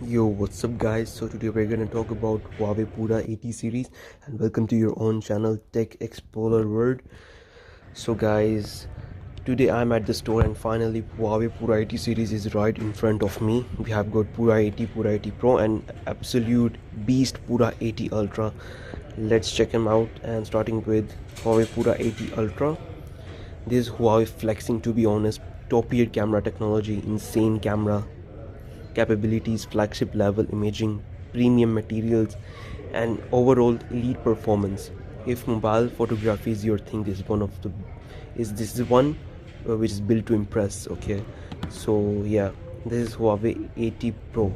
Yo, what's up guys? So today we're gonna talk about Huawei Pura 80 series, and welcome to your own channel Tech Explorer World. So guys, today I'm at the store and finally Huawei Pura 80 series is right in front of me. We have got Pura 80, Pura 80 Pro and absolute beast Pura 80 Ultra. Let's check them out, and starting with Huawei Pura 80 Ultra. This is Huawei flexing, to be honest. Top tier camera technology, insane camera capabilities, flagship level imaging, premium materials, and overall elite performance. If mobile photography is your thing, this is one which is built to impress. Okay, so yeah, this is Huawei 80 Pro.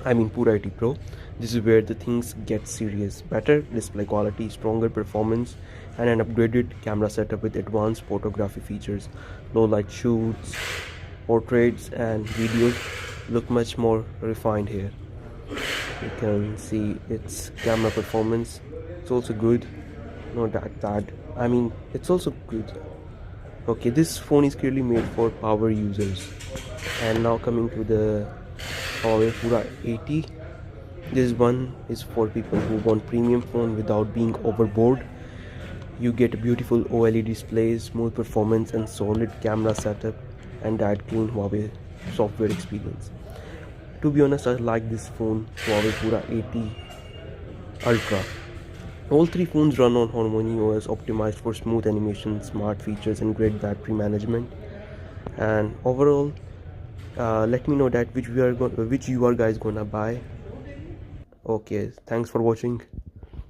I mean Pura 80 Pro. This is where the things get serious. Better display quality, stronger performance, and an upgraded camera setup with advanced photography features. Low light shoots, portraits, and videos look much more refined here. You can see its camera performance. It's also good. Not that bad. I mean, it's also good. Okay, this phone is clearly made for power users. And now coming to the Huawei Pura 80. This one is for people who want premium phone without being overboard. You get beautiful OLED displays, smooth performance, and solid camera setup, and that clean Huawei software experience. To be honest, I like this phone, Huawei Pura 80 Ultra. All three phones run on Harmony OS, optimized for smooth animation, smart features, and great battery management. And overall, let me know that which you are guys gonna buy. Okay, thanks for watching.